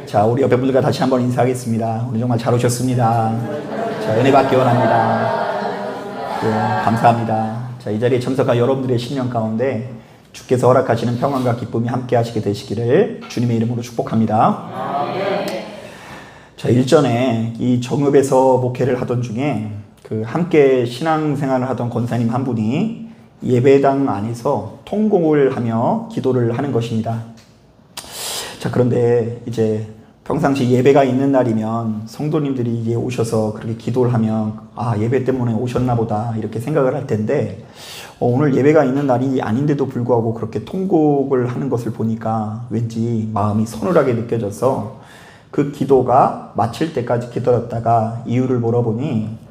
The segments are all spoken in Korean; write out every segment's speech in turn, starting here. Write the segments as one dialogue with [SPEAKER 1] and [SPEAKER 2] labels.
[SPEAKER 1] 자, 우리 옆에 분들과 다시 한번 인사하겠습니다. 오늘 정말 잘 오셨습니다. 자, 은혜 받기 원합니다. 네, 감사합니다. 자, 이 자리에 참석한 여러분들의 심령 가운데 주께서 허락하시는 평안과 기쁨이 함께 하시게 되시기를 주님의 이름으로 축복합니다. 자, 일전에 이 정읍에서 목회를 하던 중에 함께 신앙생활을 하던 권사님 한 분이 예배당 안에서 통곡을 하며 기도를 하는 것입니다. 자, 그런데 이제 평상시 예배가 있는 날이면 성도님들이 이제 오셔서 그렇게 기도를 하면 예배 때문에 오셨나 보다 이렇게 생각을 할 텐데 오늘 예배가 있는 날이 아닌데도 불구하고 그렇게 통곡을 하는 것을 보니까 왠지 마음이 서늘하게 느껴져서 그 기도가 마칠 때까지 기다렸다가 이유를 물어보니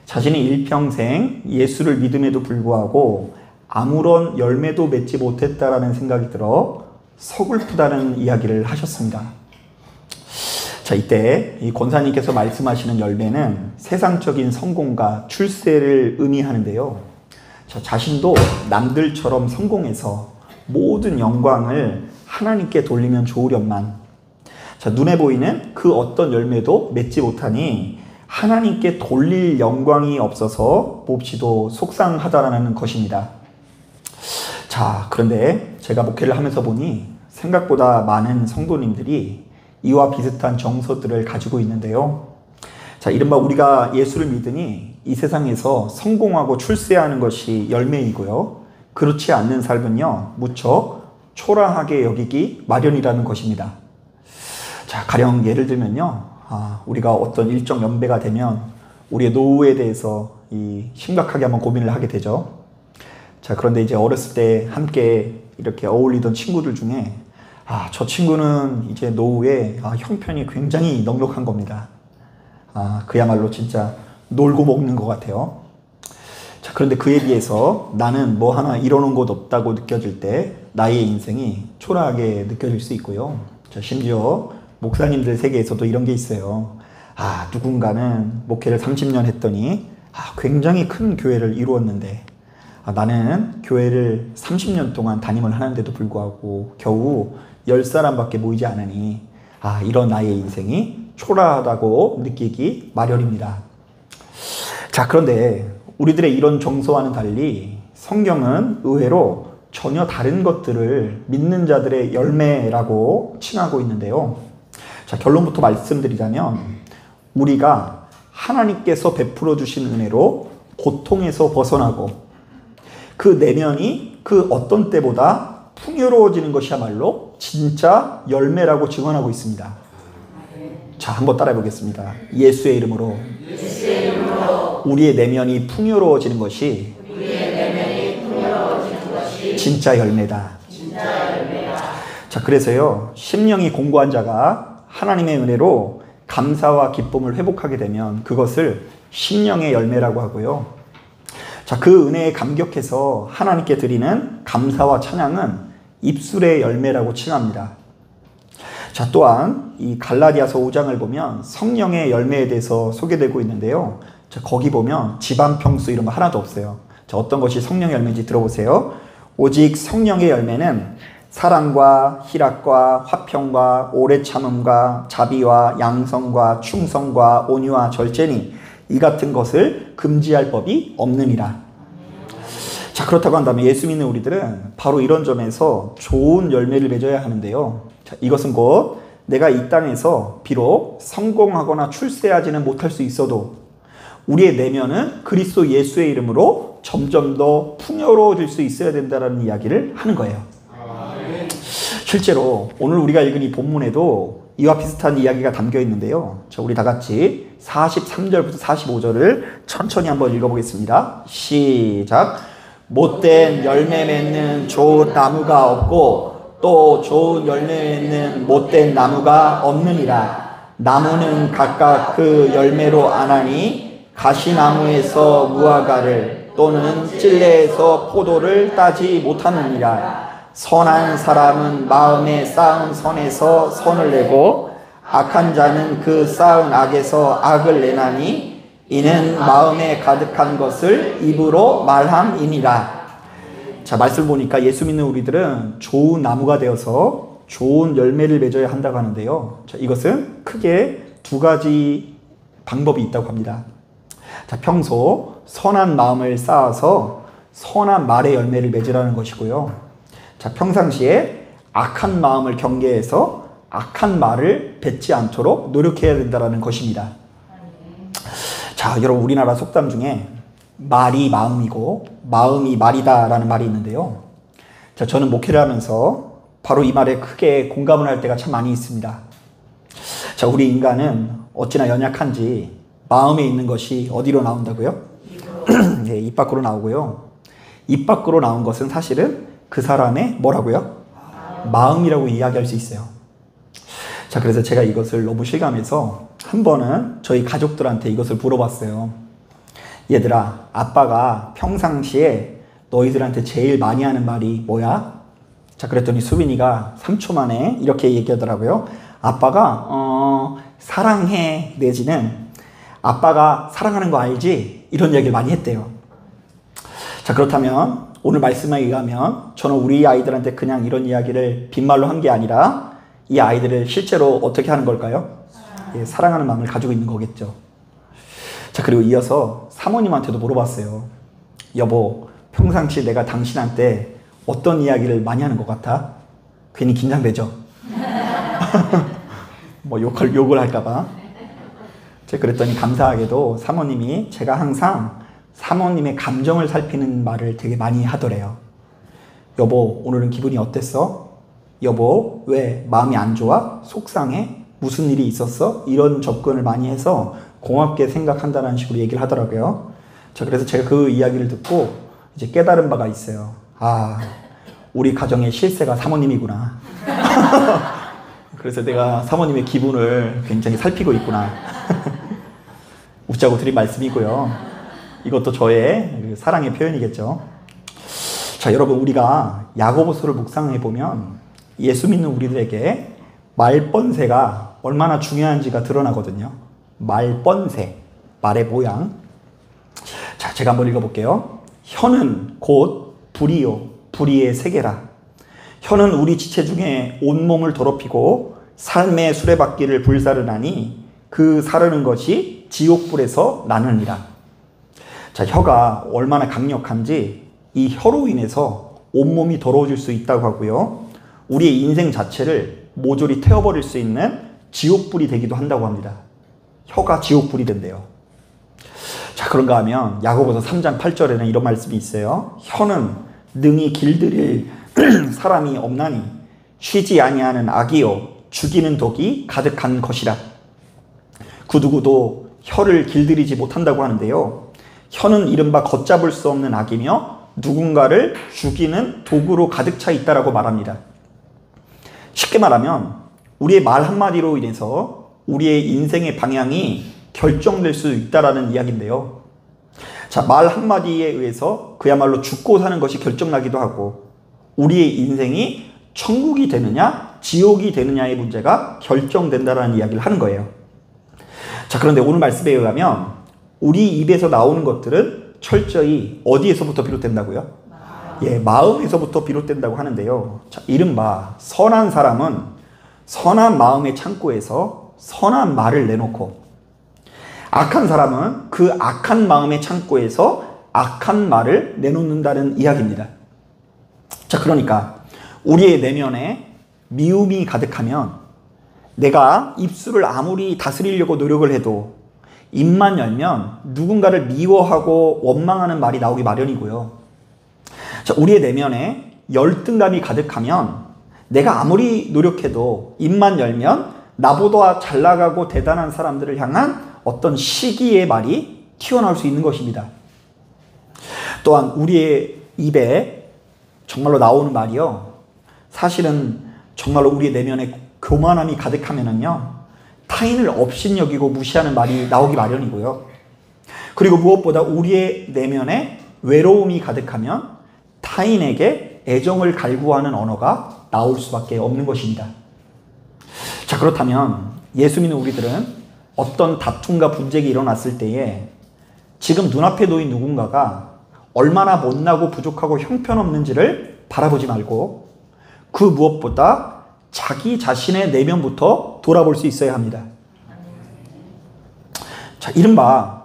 [SPEAKER 1] 자신이 일평생 예수를 믿음에도 불구하고 아무런 열매도 맺지 못했다라는 생각이 들어 서글프다는 이야기를 하셨습니다. 자, 이때 이 권사님께서 말씀하시는 열매는 세상적인 성공과 출세를 의미하는데요. 자, 자신도 남들처럼 성공해서 모든 영광을 하나님께 돌리면 좋으련만 자, 눈에 보이는 그 어떤 열매도 맺지 못하니 하나님께 돌릴 영광이 없어서 몹시도 속상하다라는 것입니다. 자, 그런데 제가 목회를 하면서 보니 생각보다 많은 성도님들이 이와 비슷한 정서들을 가지고 있는데요. 자, 이른바 우리가 예수를 믿으니 이 세상에서 성공하고 출세하는 것이 열매이고요. 그렇지 않는 삶은요, 무척 초라하게 여기기 마련이라는 것입니다. 자, 가령 예를 들면요, 우리가 어떤 일정 연배가 되면 우리의 노후에 대해서 심각하게 한번 고민을 하게 되죠. 자, 그런데 이제 어렸을 때 함께 이렇게 어울리던 친구들 중에 저 친구는 이제 노후에 형편이 굉장히 넉넉한 겁니다. 그야말로 진짜 놀고 먹는 것 같아요. 자, 그런데 그에 비해서 나는 뭐 하나 이뤄놓은 것 없다고 느껴질 때 나의 인생이 초라하게 느껴질 수 있고요. 자, 심지어 목사님들 세계에서도 이런 게 있어요. 누군가는 목회를 30년 했더니 굉장히 큰 교회를 이루었는데 나는 교회를 30년 동안 담임을 하는데도 불구하고 겨우 10사람밖에 모이지 않으니 이런 나의 인생이 초라하다고 느끼기 마련입니다. 자, 그런데 우리들의 이런 정서와는 달리 성경은 의외로 전혀 다른 것들을 믿는 자들의 열매라고 칭하고 있는데요. 자, 결론부터 말씀드리자면 우리가 하나님께서 베풀어 주신 은혜로 고통에서 벗어나고 그 내면이 그 어떤 때보다 풍요로워지는 것이야말로 진짜 열매라고 증언하고 있습니다. 자, 한번 따라해 보겠습니다. 예수의 이름으로 우리의 내면이 풍요로워지는 것이 진짜 열매다. 자, 그래서요, 심령이 공고한 자가 하나님의 은혜로 감사와 기쁨을 회복하게 되면 그것을 심령의 열매라고 하고요. 자, 그 은혜에 감격해서 하나님께 드리는 감사와 찬양은 입술의 열매라고 칭합니다. 자, 또한 이 갈라디아서 5장을 보면 성령의 열매에 대해서 소개되고 있는데요. 자, 거기 보면 지반평수 이런 거 하나도 없어요. 자, 어떤 것이 성령의 열매인지 들어보세요. 오직 성령의 열매는 사랑과 희락과 화평과 오래 참음과 자비와 양성과 충성과 온유와 절제니 이 같은 것을 금지할 법이 없느니라. 자, 그렇다고 한다면 예수 믿는 우리들은 바로 이런 점에서 좋은 열매를 맺어야 하는데요. 자, 이것은 곧 내가 이 땅에서 비록 성공하거나 출세하지는 못할 수 있어도 우리의 내면은 그리스도 예수의 이름으로 점점 더 풍요로워질 수 있어야 된다는 이야기를 하는 거예요. 실제로 오늘 우리가 읽은 이 본문에도 이와 비슷한 이야기가 담겨 있는데요. 자, 우리 다 같이 43절부터 45절을 천천히 한번 읽어보겠습니다. 시작. 못된 열매 맺는 좋은 나무가 없고 또 좋은 열매 맺는 못된 나무가 없느니라. 나무는 각각 그 열매로 아나니 가시나무에서 무화과를 또는 찔레에서 포도를 따지 못하느니라. 선한 사람은 마음에 쌓은 선에서 선을 내고 악한 자는 그 쌓은 악에서 악을 내나니 이는 마음에 가득한 것을 입으로 말함이니라. 자, 말씀을 보니까 예수 믿는 우리들은 좋은 나무가 되어서 좋은 열매를 맺어야 한다고 하는데요. 자, 이것은 크게 두 가지 방법이 있다고 합니다. 자, 평소 선한 마음을 쌓아서 선한 말의 열매를 맺으라는 것이고요. 자, 평상시에 악한 마음을 경계해서 악한 말을 뱉지 않도록 노력해야 된다는 것입니다. 자, 여러분, 우리나라 속담 중에 말이 마음이고 마음이 말이다 라는 말이 있는데요. 자, 저는 목회를 하면서 바로 이 말에 크게 공감을 할 때가 참 많이 있습니다. 자, 우리 인간은 어찌나 연약한지 마음에 있는 것이 어디로 나온다고요? 네, 입 밖으로 나오고요. 입 밖으로 나온 것은 사실은 그 사람의 뭐라고요? 마음이라고 이야기할 수 있어요. 자, 그래서 제가 이것을 너무 실감해서 한 번은 저희 가족들한테 이것을 물어봤어요. 얘들아, 아빠가 평상시에 너희들한테 제일 많이 하는 말이 뭐야? 자, 그랬더니 수빈이가 3초 만에 이렇게 얘기하더라고요. 아빠가 사랑해 내지는 아빠가 사랑하는 거 알지? 이런 이야기를 많이 했대요. 자, 그렇다면 오늘 말씀에 의하면 저는 우리 아이들한테 그냥 이런 이야기를 빈말로 한 게 아니라 이 아이들을 실제로 어떻게 하는 걸까요? 예, 사랑하는 마음을 가지고 있는 거겠죠. 자, 그리고 이어서 사모님한테도 물어봤어요. 여보, 평상시 내가 당신한테 어떤 이야기를 많이 하는 것 같아? 괜히 긴장되죠? 뭐 욕을 할까봐. 제가 그랬더니 감사하게도 사모님이 제가 항상 사모님의 감정을 살피는 말을 되게 많이 하더래요. 여보, 오늘은 기분이 어땠어? 여보, 왜 마음이 안 좋아? 속상해? 무슨 일이 있었어? 이런 접근을 많이 해서 고맙게 생각한다는 식으로 얘기를 하더라고요. 자, 그래서 제가 그 이야기를 듣고 이제 깨달은 바가 있어요. 아, 우리 가정의 실세가 사모님이구나. 그래서 내가 사모님의 기분을 굉장히 살피고 있구나. 웃자고 드린 말씀이고요. 이것도 저의 사랑의 표현이겠죠. 자, 여러분, 우리가 야고보서를 묵상해 보면 예수 믿는 우리들에게 말번세가 얼마나 중요한지가 드러나거든요. 말번세, 말의 모양. 자, 제가 한번 읽어볼게요. 혀는 곧 불이요, 불의의 세계라. 혀는 우리 지체 중에 온몸을 더럽히고 삶의 수레바퀴를 불사르나니 그 사르는 것이 지옥불에서 나느니라. 자, 혀가 얼마나 강력한지 이 혀로 인해서 온몸이 더러워질 수 있다고 하고요. 우리의 인생 자체를 모조리 태워버릴 수 있는 지옥불이 되기도 한다고 합니다. 혀가 지옥불이 된대요. 자, 그런가 하면 야고보서 3장 8절에는 이런 말씀이 있어요. 혀는 능히 길들일 사람이 없나니 쉬지 아니하는 악이요 죽이는 독이 가득한 것이라. 그 누구도 혀를 길들이지 못한다고 하는데요. 혀는 이른바 걷잡을 수 없는 악이며 누군가를 죽이는 도구로 가득 차 있다라고 말합니다. 쉽게 말하면 우리의 말 한마디로 인해서 우리의 인생의 방향이 결정될 수 있다라는 이야기인데요. 자, 말 한마디에 의해서 그야말로 죽고 사는 것이 결정나기도 하고 우리의 인생이 천국이 되느냐 지옥이 되느냐의 문제가 결정된다라는 이야기를 하는 거예요. 자, 그런데 오늘 말씀에 의하면 우리 입에서 나오는 것들은 철저히 어디에서부터 비롯된다고요? 예, 마음에서부터 비롯된다고 하는데요. 자, 이른바 선한 사람은 선한 마음의 창고에서 선한 말을 내놓고 악한 사람은 그 악한 마음의 창고에서 악한 말을 내놓는다는 이야기입니다. 자, 그러니까 우리의 내면에 미움이 가득하면 내가 입술을 아무리 다스리려고 노력을 해도 입만 열면 누군가를 미워하고 원망하는 말이 나오기 마련이고요. 자, 우리의 내면에 열등감이 가득하면 내가 아무리 노력해도 입만 열면 나보다 잘 나가고 대단한 사람들을 향한 어떤 시기의 말이 튀어나올 수 있는 것입니다. 또한 우리의 입에 정말로 나오는 말이요, 사실은 정말로 우리의 내면에 교만함이 가득하면은요, 타인을 업신여기고 무시하는 말이 나오기 마련이고요. 그리고 무엇보다 우리의 내면에 외로움이 가득하면 타인에게 애정을 갈구하는 언어가 나올 수밖에 없는 것입니다. 자, 그렇다면 예수 믿는 우리들은 어떤 다툼과 분쟁이 일어났을 때에 지금 눈앞에 놓인 누군가가 얼마나 못나고 부족하고 형편없는지를 바라보지 말고 그 무엇보다 자기 자신의 내면부터 돌아볼 수 있어야 합니다. 자, 이른바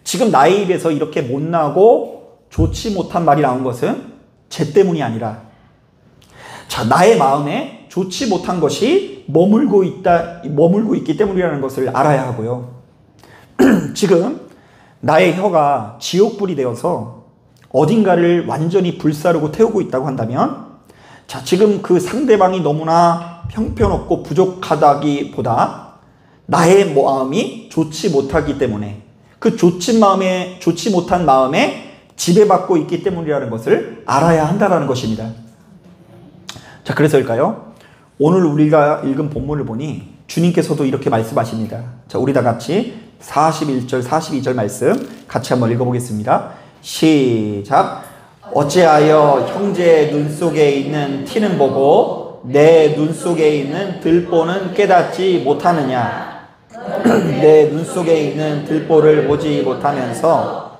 [SPEAKER 1] 지금 나의 입에서 이렇게 못나고 좋지 못한 말이 나온 것은 쟤 때문이 아니라, 자, 나의 마음에 좋지 못한 것이 머물고 있기 때문이라는 것을 알아야 하고요. 지금 나의 혀가 지옥불이 되어서 어딘가를 완전히 불사르고 태우고 있다고 한다면, 자, 지금 그 상대방이 너무나 형편없고 부족하다기보다 나의 마음이 좋지 못하기 때문에, 그 좋지 못한 마음에 지배받고 있기 때문이라는 것을 알아야 한다는 것입니다. 자, 그래서일까요? 오늘 우리가 읽은 본문을 보니 주님께서도 이렇게 말씀하십니다. 자, 우리 다 같이 41절, 42절 말씀 같이 한번 읽어보겠습니다. 시작. 어찌하여 형제의 눈 속에 있는 티는 보고 내 눈 속에 있는 들보는 깨닫지 못하느냐? 내 눈 속에 있는 들보를 보지 못하면서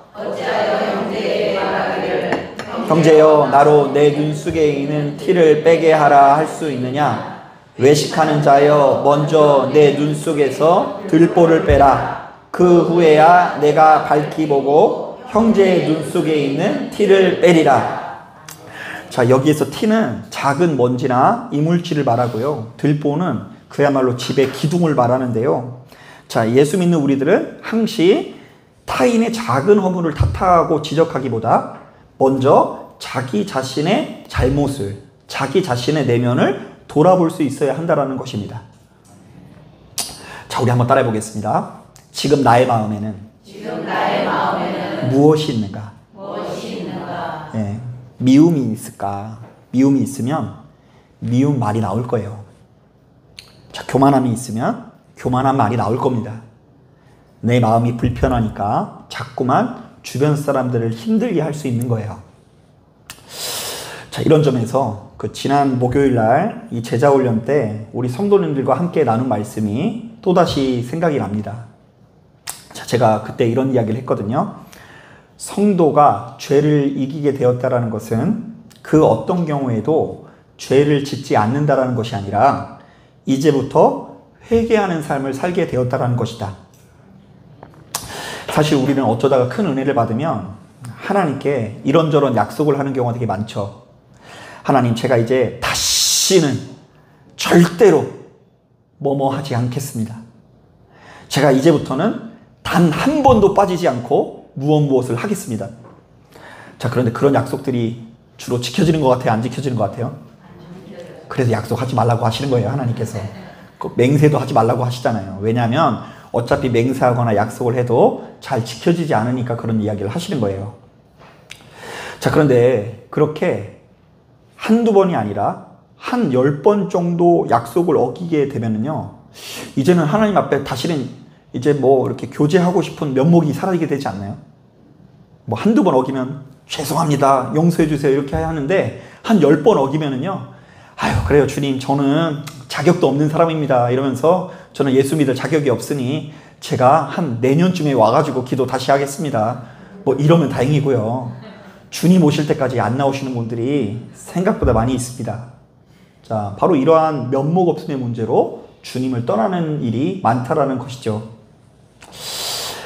[SPEAKER 1] 형제여 나로 내 눈 속에 있는 티를 빼게 하라 할 수 있느냐? 외식하는 자여 먼저 내 눈 속에서 들보를 빼라. 그 후에야 내가 밝히 보고 형제의 눈 속에 있는 티를 빼리라. 자, 여기에서 티는 작은 먼지나 이물질을 말하고요. 들보는 그야말로 집의 기둥을 말하는데요. 자, 예수 믿는 우리들은 항시 타인의 작은 허물을 탓하고 지적하기보다 먼저 자기 자신의 잘못을, 자기 자신의 내면을 돌아볼 수 있어야 한다는 것입니다. 자, 우리 한번 따라해 보겠습니다. 지금 나의 마음에는 무엇이 있는가? 예, 미움이 있을까? 미움이 있으면 미움 말이 나올 거예요. 자, 교만함이 있으면 교만한 말이 나올 겁니다. 내 마음이 불편하니까 자꾸만 주변 사람들을 힘들게 할 수 있는 거예요. 자, 이런 점에서 지난 목요일 날 이 제자훈련 때 우리 성도님들과 함께 나눈 말씀이 또다시 생각이 납니다. 자, 제가 그때 이런 이야기를 했거든요. 성도가 죄를 이기게 되었다라는 것은 그 어떤 경우에도 죄를 짓지 않는다라는 것이 아니라 이제부터 회개하는 삶을 살게 되었다라는 것이다. 사실 우리는 어쩌다가 큰 은혜를 받으면 하나님께 이런저런 약속을 하는 경우가 되게 많죠. 하나님, 제가 이제 다시는 절대로 뭐뭐 하지 않겠습니다. 제가 이제부터는 단 한 번도 빠지지 않고 무엇을 하겠습니다. 자, 그런데 그런 약속들이 주로 지켜지는 것 같아요? 안 지켜지는 것 같아요? 그래서 약속하지 말라고 하시는 거예요, 하나님께서. 맹세도 하지 말라고 하시잖아요. 왜냐하면 어차피 맹세하거나 약속을 해도 잘 지켜지지 않으니까 그런 이야기를 하시는 거예요. 자, 그런데 그렇게 한두 번이 아니라 한 10번 정도 약속을 어기게 되면은요, 이제는 하나님 앞에 다시는 이제 뭐 이렇게 교제하고 싶은 면목이 사라지게 되지 않나요? 뭐 한두 번 어기면 죄송합니다, 용서해 주세요 이렇게 해야 하는데 한 10번 어기면은요, 아유 그래요 주님, 저는 자격도 없는 사람입니다 이러면서 저는 예수 믿을 자격이 없으니 제가 한 내년쯤에 와가지고 기도 다시 하겠습니다, 뭐 이러면 다행이고요. 주님 오실 때까지 안 나오시는 분들이 생각보다 많이 있습니다. 자, 바로 이러한 면목 없음의 문제로 주님을 떠나는 일이 많다라는 것이죠.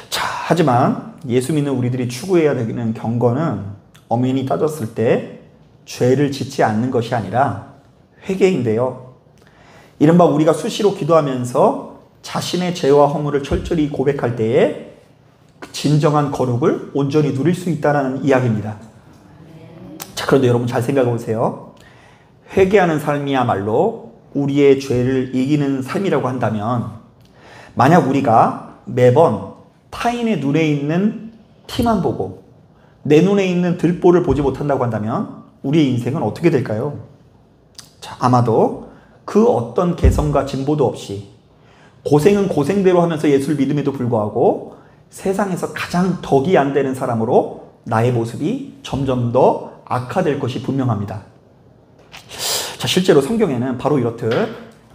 [SPEAKER 1] 자, 하지만 예수 믿는 우리들이 추구해야 되는 경건은 엄연히 따졌을 때 죄를 짓지 않는 것이 아니라 회개인데요. 이른바 우리가 수시로 기도하면서 자신의 죄와 허물을 철저히 고백할 때에 진정한 거룩을 온전히 누릴 수 있다는 이야기입니다. 자, 그런데 여러분 잘 생각해 보세요. 회개하는 삶이야말로 우리의 죄를 이기는 삶이라고 한다면, 만약 우리가 매번 타인의 눈에 있는 티만 보고 내 눈에 있는 들보를 보지 못한다고 한다면 우리의 인생은 어떻게 될까요? 자, 아마도 그 어떤 개성과 진보도 없이 고생은 고생대로 하면서 예수를 믿음에도 불구하고 세상에서 가장 덕이 안 되는 사람으로 나의 모습이 점점 더 악화될 것이 분명합니다. 자, 실제로 성경에는 바로 이렇듯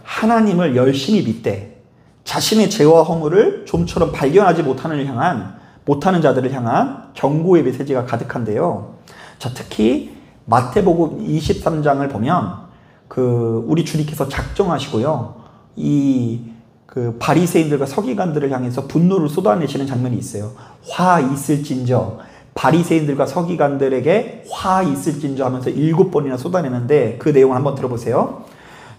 [SPEAKER 1] 하나님을 열심히 믿되 자신의 죄와 허물을 좀처럼 발견하지 못하는 자들을 향한 경고의 메시지가 가득한데요. 자, 특히 마태복음 23장을 보면 우리 주님께서 작정하시고요. 그 바리새인들과 서기관들을 향해서 분노를 쏟아내시는 장면이 있어요. 화 있을진저, 바리새인들과 서기관들에게 화 있을진저 하면서 7번이나 쏟아내는데 그 내용을 한번 들어보세요.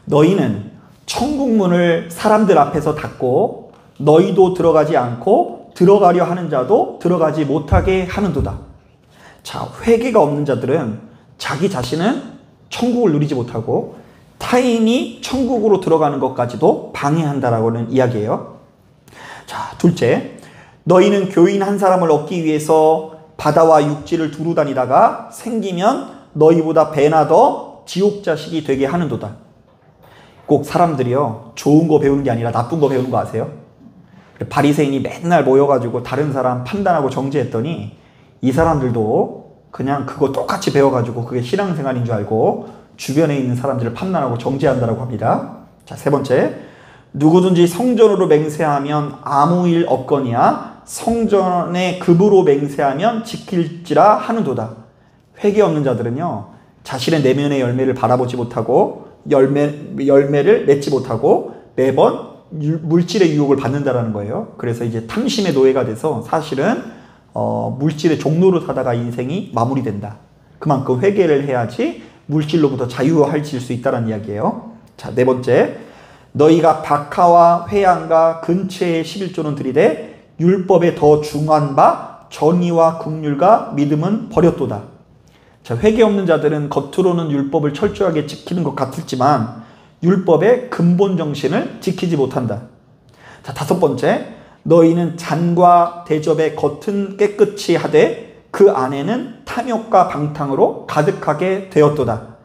[SPEAKER 1] 너희는 천국 문을 사람들 앞에서 닫고 너희도 들어가지 않고 들어가려 하는 자도 들어가지 못하게 하는도다. 자, 회개가 없는 자들은 자기 자신은 천국을 누리지 못하고 타인이 천국으로 들어가는 것까지도 방해한다라고는 이야기예요. 자, 둘째, 너희는 교인 한 사람을 얻기 위해서 바다와 육지를 두루 다니다가 생기면 너희보다 배나 더 지옥 자식이 되게 하는도다. 꼭 사람들이요, 좋은 거 배우는 게 아니라 나쁜 거 배우는 거 아세요? 바리새인이 맨날 모여가지고 다른 사람 판단하고 정죄했더니 이 사람들도 그냥 그거 똑같이 배워가지고 그게 신앙생활인 줄 알고 주변에 있는 사람들을 판단하고 정죄한다라고 합니다. 자, 세 번째, 누구든지 성전으로 맹세하면 아무 일 없거니와 성전의 급으로 맹세하면 지킬지라 하는도다. 회개 없는 자들은요, 자신의 내면의 열매를 바라보지 못하고 열매를 맺지 못하고 매번 물질의 유혹을 받는다라는 거예요. 그래서 이제 탐심의 노예가 돼서 사실은 물질의 종로로 사다가 인생이 마무리된다. 그만큼 회개를 해야지 물질로부터 자유할 수 있다는 이야기예요. 자, 네 번째, 너희가 박하와 회양과 근처의 11조는 들이되 율법에 더 중한 바 정의와 긍휼과 믿음은 버렸도다. 자, 회개 없는 자들은 겉으로는 율법을 철저하게 지키는 것 같을지만 율법의 근본 정신을 지키지 못한다. 자, 다섯 번째, 너희는 잔과 대접의 겉은 깨끗이 하되 그 안에는 탐욕과 방탕으로 가득하게 되었도다.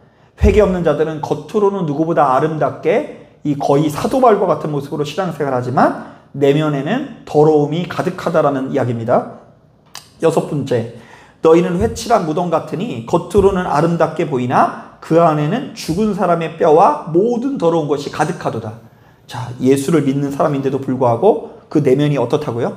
[SPEAKER 1] 회개 없는 자들은 겉으로는 누구보다 아름답게 거의 사도발과 같은 모습으로 신앙생활을 하지만 내면에는 더러움이 가득하다라는 이야기입니다. 여섯 번째, 너희는 회칠한 무덤 같으니 겉으로는 아름답게 보이나 그 안에는 죽은 사람의 뼈와 모든 더러운 것이 가득하도다. 자, 예수를 믿는 사람인데도 불구하고 그 내면이 어떻다고요?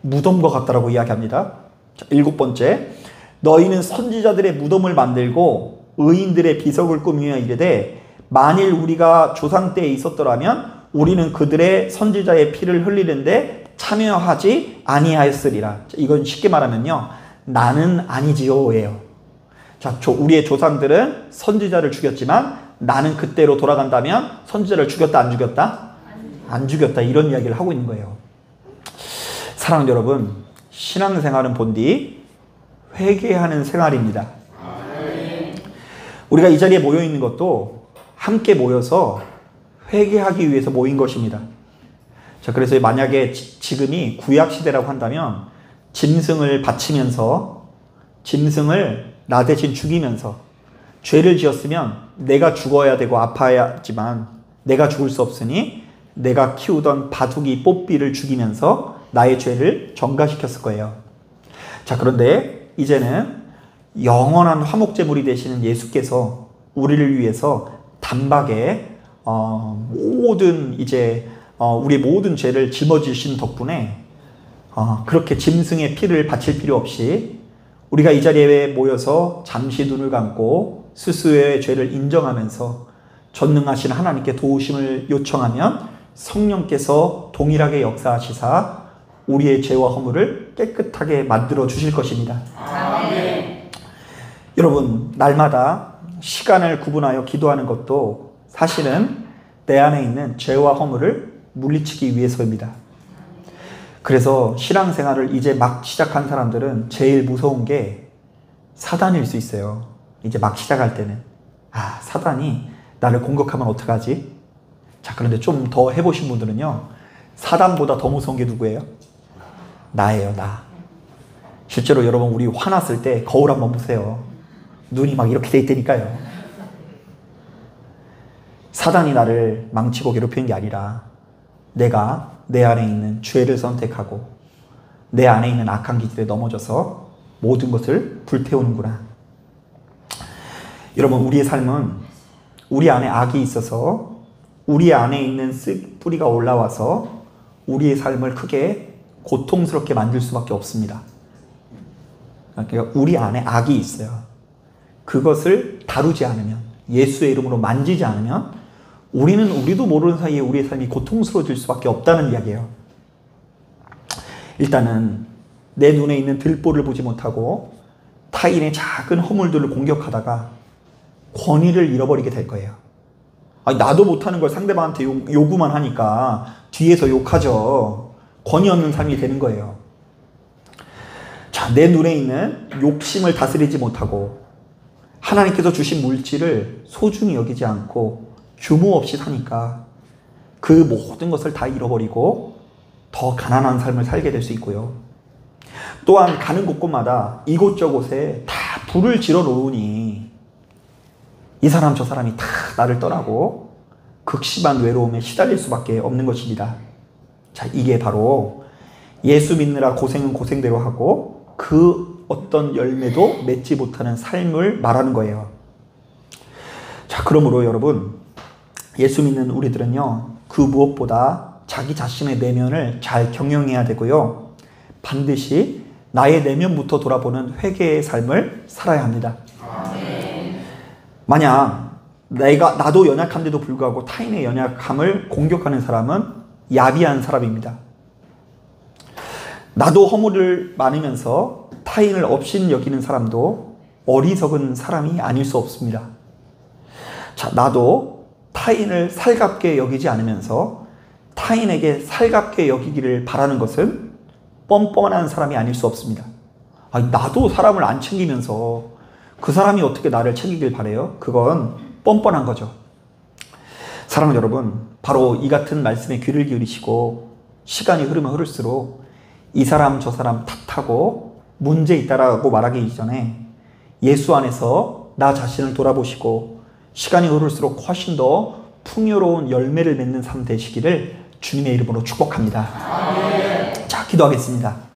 [SPEAKER 1] 무덤과 같다라고 이야기합니다. 자, 일곱 번째, 너희는 선지자들의 무덤을 만들고 의인들의 비석을 꾸미며 이르되 만일 우리가 조상 때에 있었더라면 우리는 그들의 선지자의 피를 흘리는데 참여하지 아니하였으리라. 자, 이건 쉽게 말하면요, 나는 아니지요예요. 자, 우리의 조상들은 선지자를 죽였지만 나는 그때로 돌아간다면 선지자를 죽였다 안 죽였다? 안 죽였다. 이런 이야기를 하고 있는 거예요. 사랑하는 여러분, 신앙생활은 본디 회개하는 생활입니다. 우리가 이 자리에 모여 있는 것도 함께 모여서 회개하기 위해서 모인 것입니다. 자, 그래서 만약에 지금이 구약 시대라고 한다면 짐승을 바치면서 짐승을 나 대신 죽이면서 죄를 지었으면 내가 죽어야 되고 아파야지만 내가 죽을 수 없으니 내가 키우던 바둑이 뽀삐를 죽이면서 나의 죄를 전가시켰을 거예요. 자, 그런데 이제는 영원한 화목제물이 되시는 예수께서 우리를 위해서 단박에 우리의 모든 죄를 짊어지신 덕분에 그렇게 짐승의 피를 바칠 필요 없이 우리가 이 자리에 모여서 잠시 눈을 감고 스스로의 죄를 인정하면서 전능하신 하나님께 도우심을 요청하면 성령께서 동일하게 역사하시사 우리의 죄와 허물을 깨끗하게 만들어 주실 것입니다. 아멘. 여러분, 날마다 시간을 구분하여 기도하는 것도 사실은 내 안에 있는 죄와 허물을 물리치기 위해서입니다. 그래서 신앙생활을 이제 막 시작한 사람들은 제일 무서운 게 사단일 수 있어요. 이제 막 시작할 때는 사단이 나를 공격하면 어떡하지? 자, 그런데 좀 더 해보신 분들은요, 사단보다 더 무서운 게 누구예요? 나예요, 나. 실제로 여러분, 우리 화났을 때 거울 한번 보세요. 눈이 막 이렇게 돼 있다니까요. 사단이 나를 망치고 괴롭히는 게 아니라 내가 내 안에 있는 죄를 선택하고 내 안에 있는 악한 기질에 넘어져서 모든 것을 불태우는구나. 여러분, 우리의 삶은 우리 안에 악이 있어서 우리 안에 있는 뿌리가 올라와서 우리의 삶을 크게 고통스럽게 만들 수밖에 없습니다. 그러니까 우리 안에 악이 있어요. 그것을 다루지 않으면, 예수의 이름으로 만지지 않으면 우리도 모르는 사이에 우리의 삶이 고통스러워질 수밖에 없다는 이야기예요. 일단은 내 눈에 있는 들보를 보지 못하고 타인의 작은 허물들을 공격하다가 권위를 잃어버리게 될 거예요. 아니, 나도 못하는 걸 상대방한테 요구만 하니까 뒤에서 욕하죠. 권위 없는 삶이 되는 거예요. 자, 내 눈에 있는 욕심을 다스리지 못하고 하나님께서 주신 물질을 소중히 여기지 않고 규모 없이 사니까 그 모든 것을 다 잃어버리고 더 가난한 삶을 살게 될 수 있고요. 또한 가는 곳곳마다 이곳저곳에 다 불을 지러 놓으니 이 사람 저 사람이 다 나를 떠나고 극심한 외로움에 시달릴 수밖에 없는 것입니다. 자, 이게 바로 예수 믿느라 고생은 고생대로 하고 그 어떤 열매도 맺지 못하는 삶을 말하는 거예요. 자, 그러므로 여러분, 예수 믿는 우리들은요, 그 무엇보다 자기 자신의 내면을 잘 경영해야 되고요, 반드시 나의 내면부터 돌아보는 회개의 삶을 살아야 합니다. 만약 나도 연약한데도 불구하고 타인의 연약함을 공격하는 사람은 야비한 사람입니다. 나도 허물을 많으면서 타인을 업신 여기는 사람도 어리석은 사람이 아닐 수 없습니다. 자, 나도 타인을 살갑게 여기지 않으면서 타인에게 살갑게 여기기를 바라는 것은 뻔뻔한 사람이 아닐 수 없습니다. 아니, 나도 사람을 안 챙기면서 그 사람이 어떻게 나를 챙기길 바래요? 그건 뻔뻔한 거죠. 사랑하는 여러분, 바로 이 같은 말씀에 귀를 기울이시고 시간이 흐르면 흐를수록 이 사람 저 사람 탓하고 문제 있다라고 말하기 이전에 예수 안에서 나 자신을 돌아보시고 시간이 흐를수록 훨씬 더 풍요로운 열매를 맺는 삶 되시기를 주님의 이름으로 축복합니다. 자, 기도하겠습니다.